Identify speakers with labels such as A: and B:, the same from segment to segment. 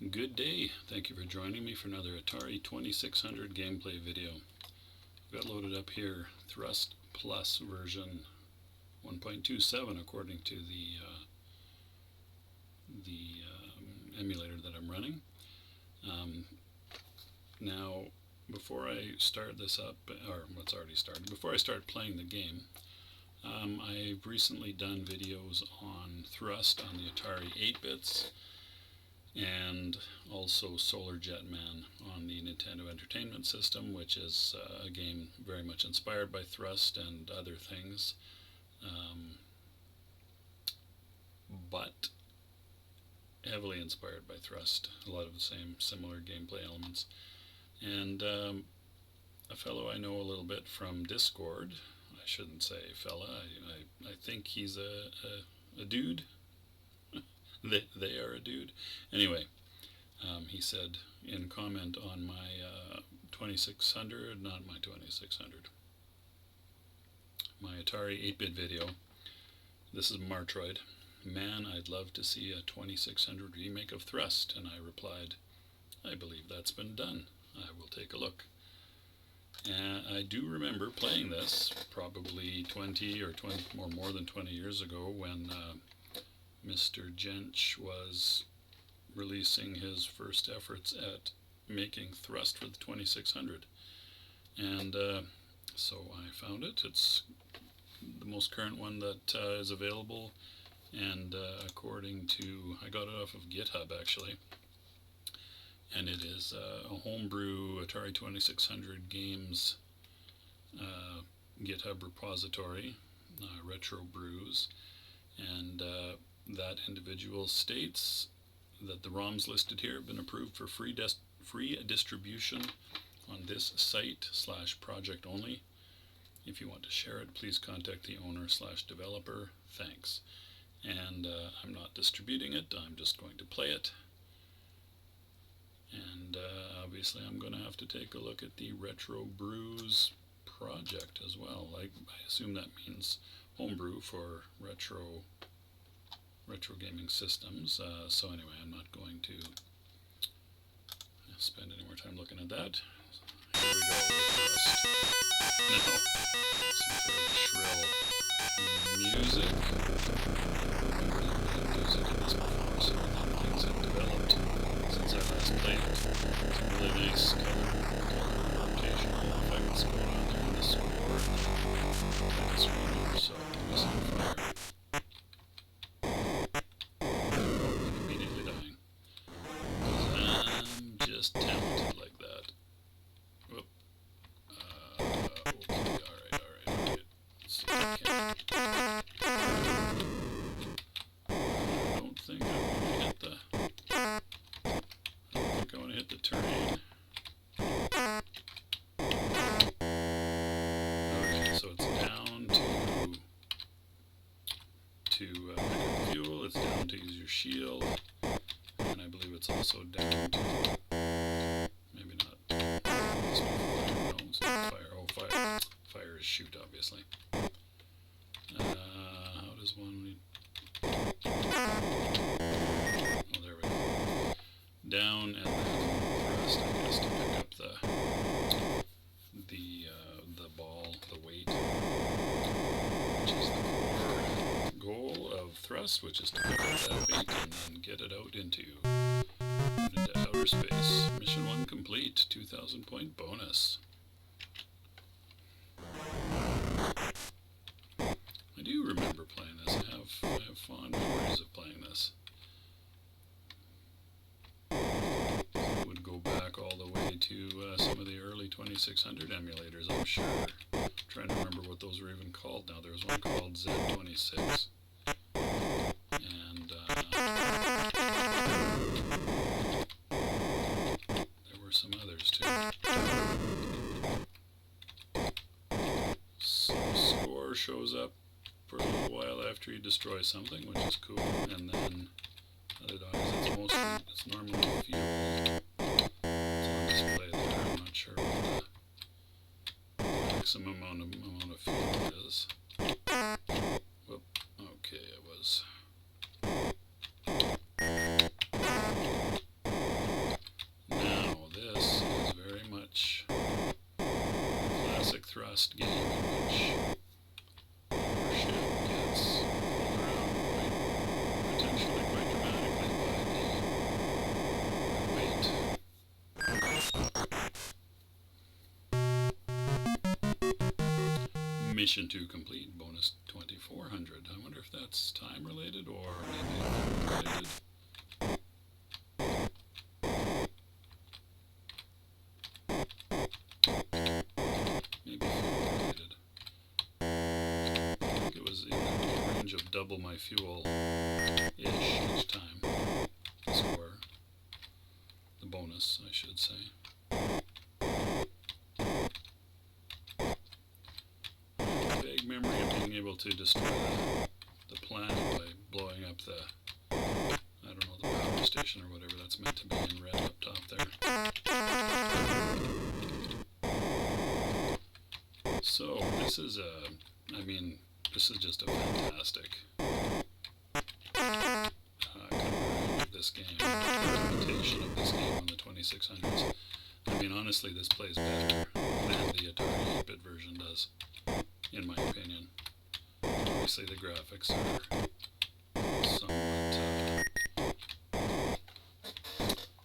A: Good day. Thank you for joining me for another Atari 2600 gameplay video. I've got loaded up here Thrust Plus version 1.27 according to the emulator that I'm running. Now, before I start this up, or what's already started, before I start playing the game, I've recently done videos on Thrust on the Atari 8-bits, and also Solar Jetman on the Nintendo Entertainment System, which is a game very much inspired by Thrust and other things, but heavily inspired by Thrust. A lot of the same similar gameplay elements. And a fellow I know a little bit from Discord, I shouldn't say fella, I think he's a dude. They are a dude. Anyway, he said in comment on my 2600, not my 2600, my Atari 8-bit video, this is Martroid, man, I'd love to see a 2600 remake of Thrust, and I replied, I believe that's been done. I will take a look. And I do remember playing this probably 20 or more than 20 years ago when Mr. Jentzsch was releasing his first efforts at making Thrust for the 2600. And so I found it. It's the most current one that is available, and according to, I got it off of Github actually, and it is a Homebrew Atari 2600 games GitHub repository, retrobrews, and that individual states that the ROMs listed here have been approved for free distribution on this site /project only. If you want to share it, please contact the owner/developer. Thanks. And I'm not distributing it, I'm just going to play it. And obviously I'm going to have to take a look at the retrobrews project as well. I assume that means homebrew for retro gaming systems. So anyway, I'm not going to spend any more time looking at that. Here we go with Rust. Now, some fairly shrill music. I've music in this before, so things have developed since I last played it. Some really nice color rotational effects going on there in the score. I just went over, so give me some fire. Immediately dying. I'm just talented like that. Whoop. Okay, alright. So I don't think I want to hit the terrain. Okay, so it's down to pick up fuel, it's down to use your shield, and I believe it's also down to, maybe not, it's not fire, no, it's not fire, oh fire, fire is shoot obviously. How does one, oh there we go, down and then thrust I guess to pick up the ball, the weight, which is the core goal of Thrust, which is to pick up that weight and then get it out into outer space. Mission 1 complete, 2,000 point bonus. I do remember playing this. I have fond memories of playing this. Would go back all the way to some of the early 2600 emulators, I'm sure. I'm trying to remember what those were even called now. There was one called Z26. And there were some others too. So score shows up for a little while after you destroy something, which is cool, and then other dies, it's normally fuel. It's on display there, I'm not sure what the maximum amount of fuel is. Whoop, okay, it was thrust game in which your ship gets pulled around potentially quite dramatically by the weight. Mission 2 complete, bonus 2400. I wonder if that's time related or maybe related. Maybe fuel related. I think it was in the range of double my fuel-ish each time. Score. The bonus, I should say. Vague memory of being able to destroy the planet by blowing up the, I don't know, the power station or whatever that's meant to be in red up top there. So, this is this is just a fantastic conversion of this game, implementation of this game on the 2600s. I mean, honestly, this plays better than the Atari 8-bit version does, in my opinion. Obviously, the graphics are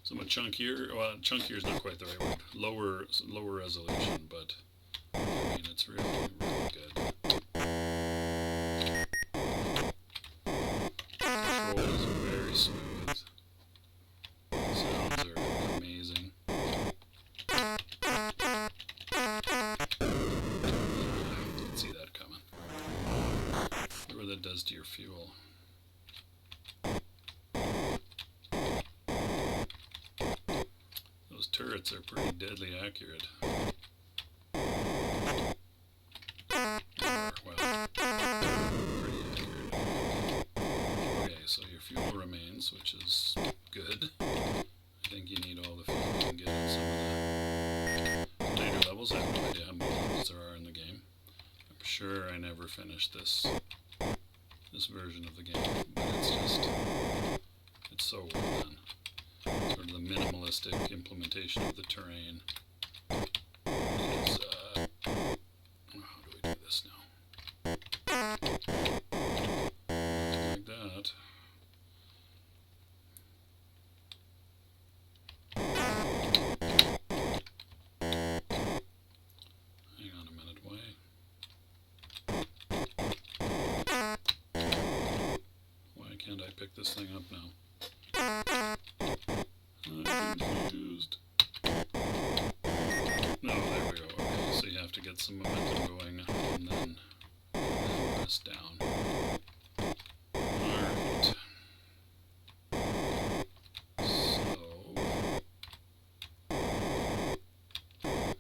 A: somewhat chunkier. Well, chunkier is not quite the right word. Lower resolution, but I mean, it's really, really good. Control is very smooth. Sounds are amazing. Didn't see that coming. Whatever that does to your fuel. Those turrets are pretty deadly accurate. So your fuel remains, which is good. I think you need all the fuel you can get in some of the later levels. I have no idea how many levels there are in the game. I'm sure I never finished this version of the game, but it's so well done. Sort of the minimalistic implementation of the terrain is, how do we do this now? Like that. Hang on a minute, why can't I pick this thing up now? I'm confused. No, there we go. Okay, so you have to get some momentum going and then press down. Alright.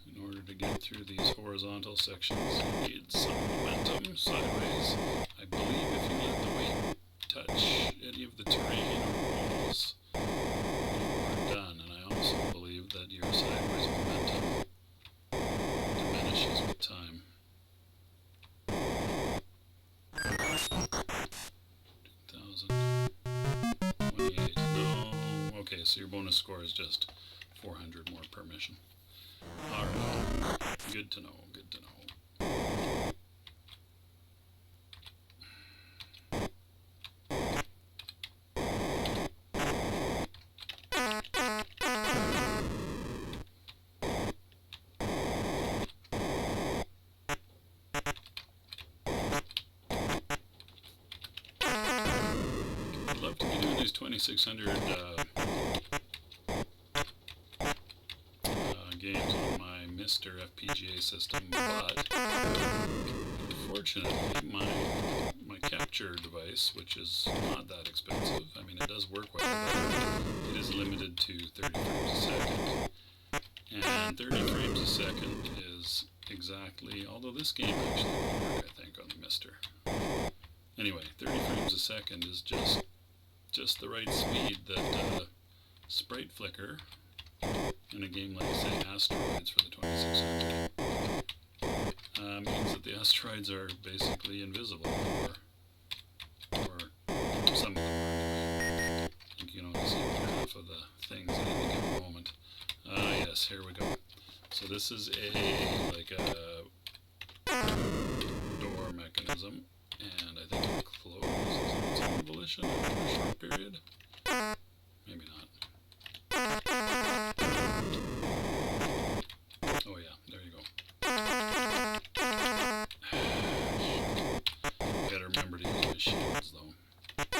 A: In order to get through these horizontal sections, you need some momentum sideways. I believe if you let the weight touch any of the terrain or walls, you are done. And I also believe that your sideways momentum diminishes with time. 2028. No. Okay, so your bonus score is just 400 more per mission. Alright. Good to know, good to know. I'd love to be doing these 2600 games on my Mr. FPGA system, but unfortunately my capture device, which is not that expensive, I mean it does work well, but it is limited to 30 frames a second. And 30 frames a second is exactly, although this game actually will work, I think, on the Mister. Anyway, 30 frames a second is just the right speed that sprite flicker in a game like, say, Asteroids for the 2600 means that the asteroids are basically invisible, or some of them are. I think you can only see about half of the things at any given moment. Yes, here we go. So this is door mechanism, and I think it closes of its own volition after a short period. Maybe not. Oh yeah, there you go. Gotta remember to use my shields though. That's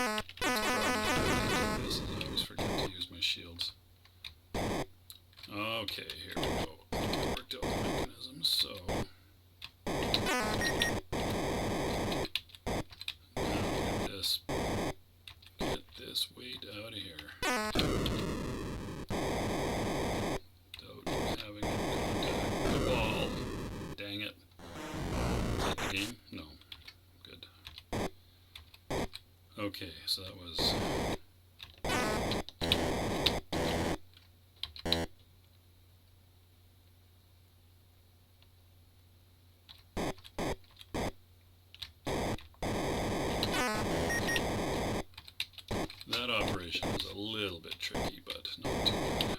A: probably this is I always forget to use my shields. Okay, here we go. Worked out the mechanism, so get this weight out of here. Without having it contact the wall. Dang it. Is that the game? No. Good. Okay, so that was that operation is a little bit tricky, but not too bad.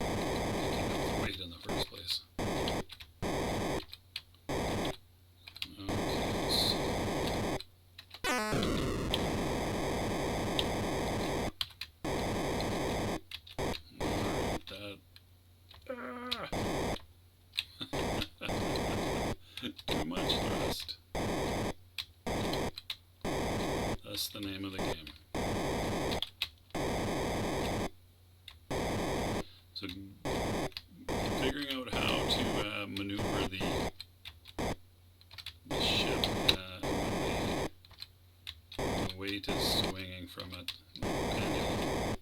A: Picking up the weight in the first place. Okay, so too much thrust. That's the name of the game. So figuring out how to maneuver the ship when the weight is swinging from it, pendulum,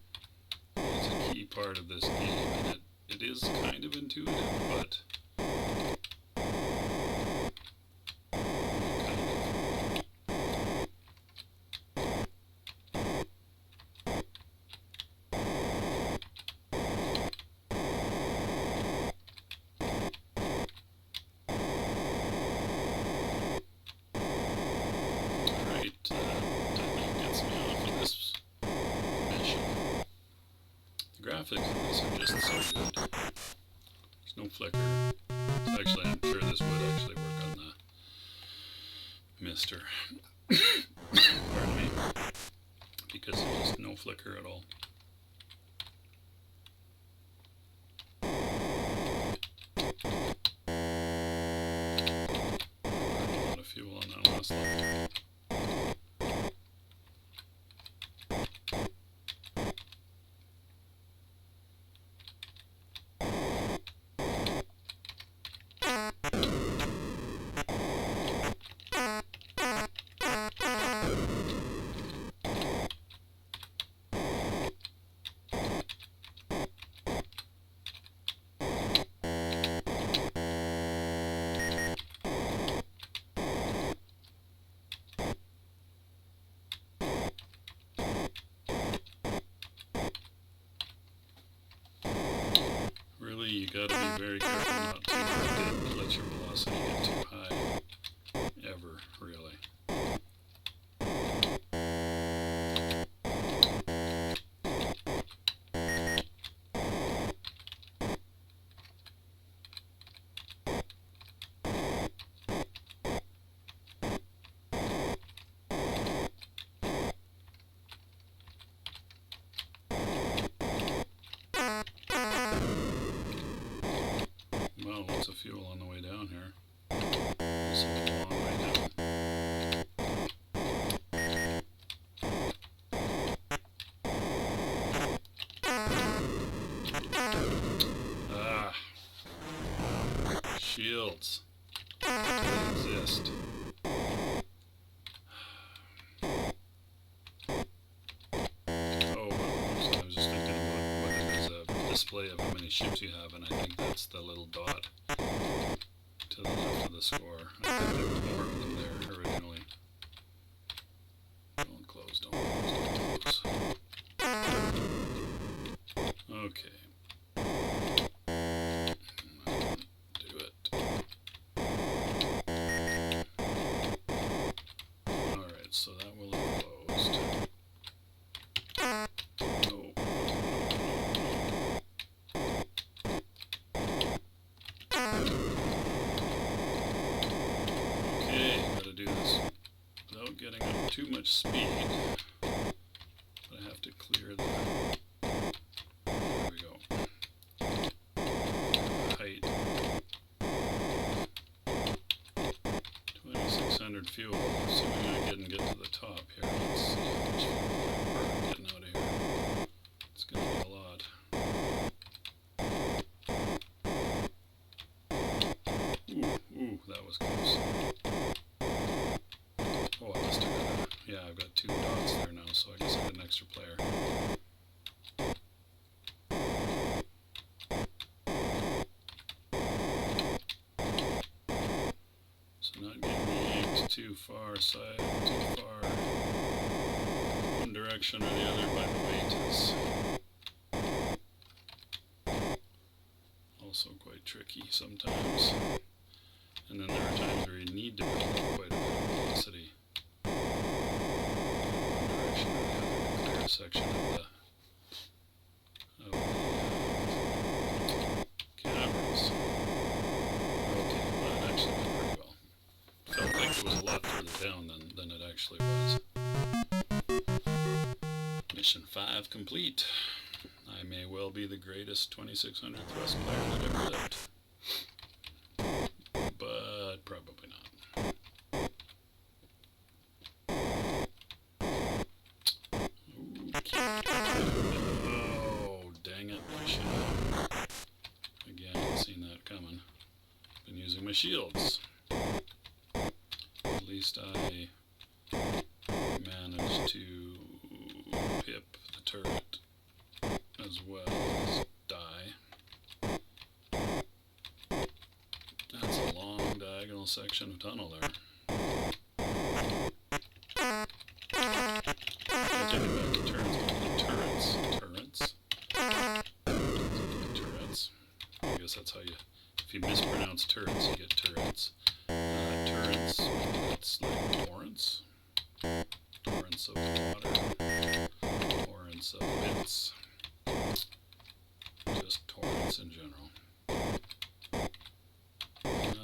A: is a key part of this game, and it is kind of intuitive, but graphics in this are just so good. There's no flicker. Actually, I'm sure this would actually work on the Mister. Pardon me. Because there's just no flicker at all. Burned a lot of fuel on that last level. You gotta be very careful not to let your velocity get too high, ever, really. Well, lots of fuel on the way down here. It's a long way down. Ah, shields. They exist. I was just thinking about whether there's a display of how many ships you have, and I think that's the little dot to the left of the score. I think there were more of them there originally. Don't close, don't close, don't close. Okay. Do it. Alright, so that will have closed. too much speed. But I have to clear the... There we go. The height. 2600 fuel, assuming I didn't get to the top here. Let's see how much fuel I burn getting out of here. It's going to be a lot. Ooh, that was close. Oh, I must have got a... Yeah, I've got 2 dots there now, so I guess I got an extra player. Too far side, too far one direction or the other by the weight is also quite tricky sometimes. And then there are times where you need to build up quite a bit of velocity in one direction or the other to clear a section of the caverns. Okay, well that actually went pretty well. Felt like it was a lot further down than it actually was. Mission 5 complete. I may well be the greatest 2600 thrust player that ever lived. But probably not. Okay. Oh, dang it. I should have. Again, seen that coming. Been using my shields. At least I managed to pip the turret as well as die. That's a long diagonal section of tunnel there. I take it back to turrets. Turrets. I guess that's how you, if you mispronounce turrets, you get turrets. Turrets, maybe that's like torrents. Torrents of water. Torrents of bits. Just torrents in general.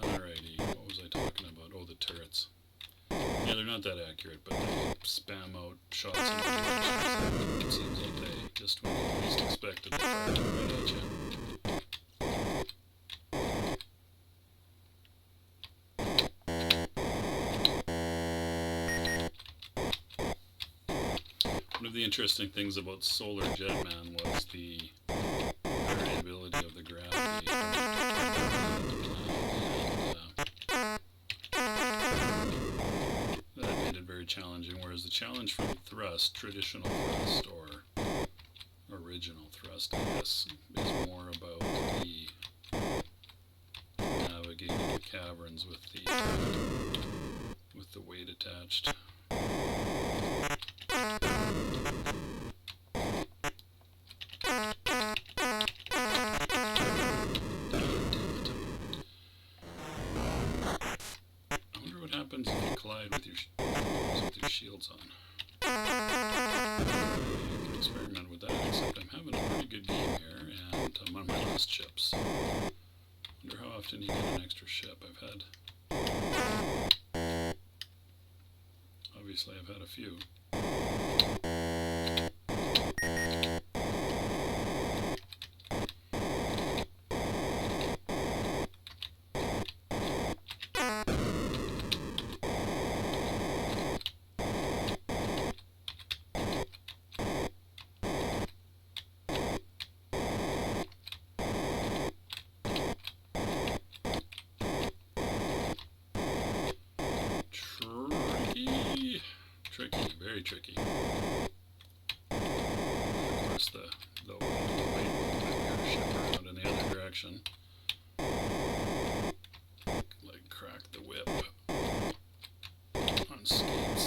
A: Alrighty, what was I talking about? Oh, the turrets. Yeah, they're not that accurate, but they spam out shots in all directions. It seems like they, just when you least expect it, they fire them right at you. One of the interesting things about Solar Jetman was the variability of the gravity. That made it very challenging, whereas the challenge from thrust, traditional thrust, or original thrust, I guess, is more about the navigating the caverns with the weight attached. If you collide with your shields on. You can experiment with that, except I'm having a pretty good game here, and I'm on my last ships. Wonder how often you get an extra ship. Obviously I've had a few. Very tricky. And of course, the weight will whip your ship around in the other direction. Like crack the whip on skates.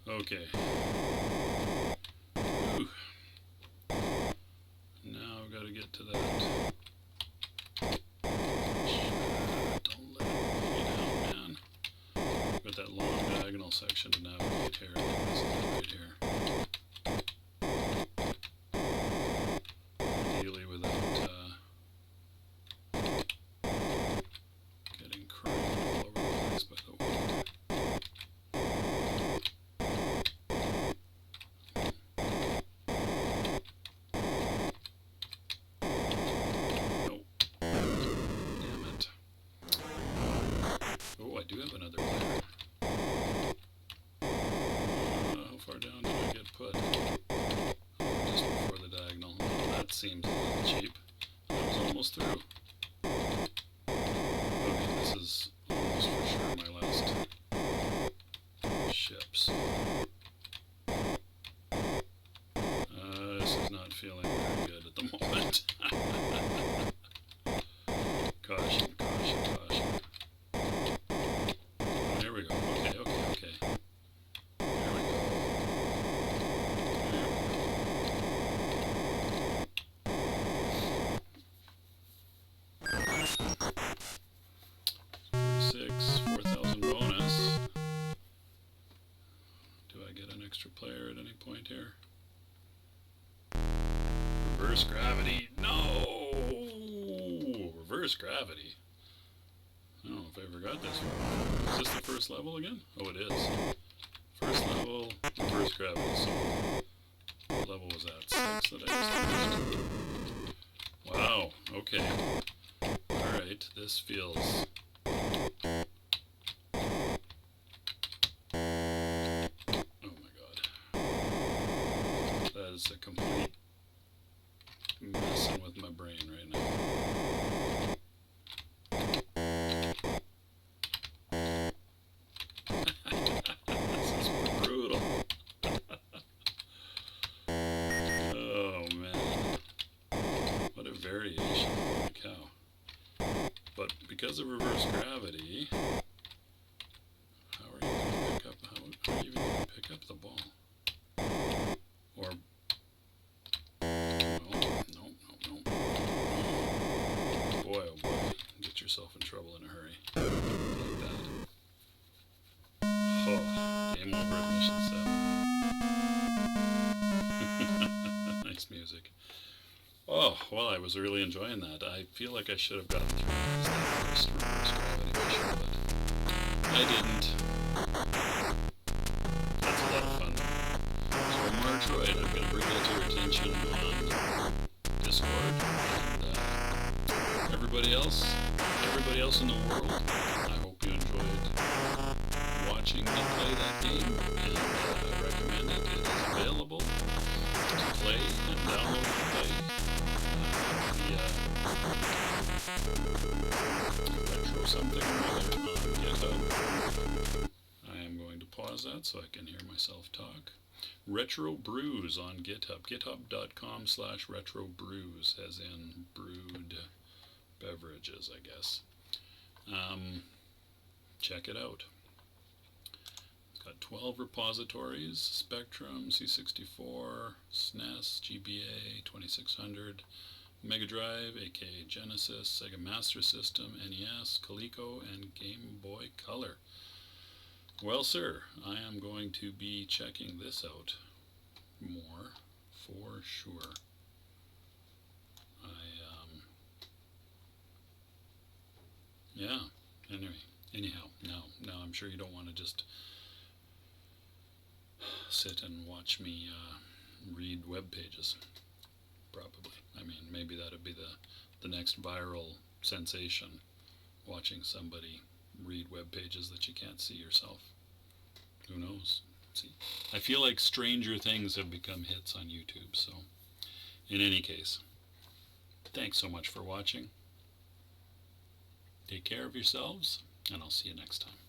A: Okay. Whew. diagonal section to navigate here. I think this is it right here. Ideally without getting cranked all over the place by the weight. Nope. Damn it. Oh, I do have another player. How far down did I get put? Just before the diagonal. Oh, that seems a little cheap. I was almost through. Okay, this is almost for sure my last ships. This is not feeling very good at the moment. Caution, caution, caution. Oh, here we go. Okay, okay, okay. There we go. There we go. 46, 4,000 bonus. Do I get an extra player at any point here? Reverse gravity. No! Reverse gravity. I don't know if I ever got this far. Is this the first level again? Oh, it is. First level, reverse gravity. So, what level was that? 6 that I just finished? Wow, okay. Alright, this feels... Oh my god. That is a complete messing with my brain right now. This is brutal. Oh man. What a variation, holy cow. But because of reverse gravity, how are you going to pick up, how are you even going to pick up the ball? Or, no. Boy, oh boy, get yourself in trouble in a hurry. Like that. Oh, game over at mission 7. Nice music. Oh, well, I was really enjoying that. I feel like I should have gotten through that first reverse gravity mission, but I didn't. That's a lot of fun. So, Martroid, I'm going to bring that to your attention on Discord. And everybody else in the world, I hope you enjoyed watching me play that game, and I recommend it. It is available to play and download and play retro something or other on GitHub. I am going to pause that so I can hear myself talk. Retrobrews on GitHub. GitHub.com/retrobrews, as in brewed beverages, I guess. Check it out. It's got 12 repositories: Spectrum, C64, SNES, GBA, 2600, Mega Drive, aka Genesis, Sega Master System, NES, Coleco, and Game Boy Color. Well, sir, I am going to be checking this out more for sure. Yeah, anyhow, now I'm sure you don't want to just sit and watch me read web pages. Probably. I mean, maybe that'd be the next viral sensation, watching somebody read web pages that you can't see yourself. Who knows? See, I feel like Stranger Things have become hits on YouTube, so in any case, thanks so much for watching. Take care of yourselves, and I'll see you next time.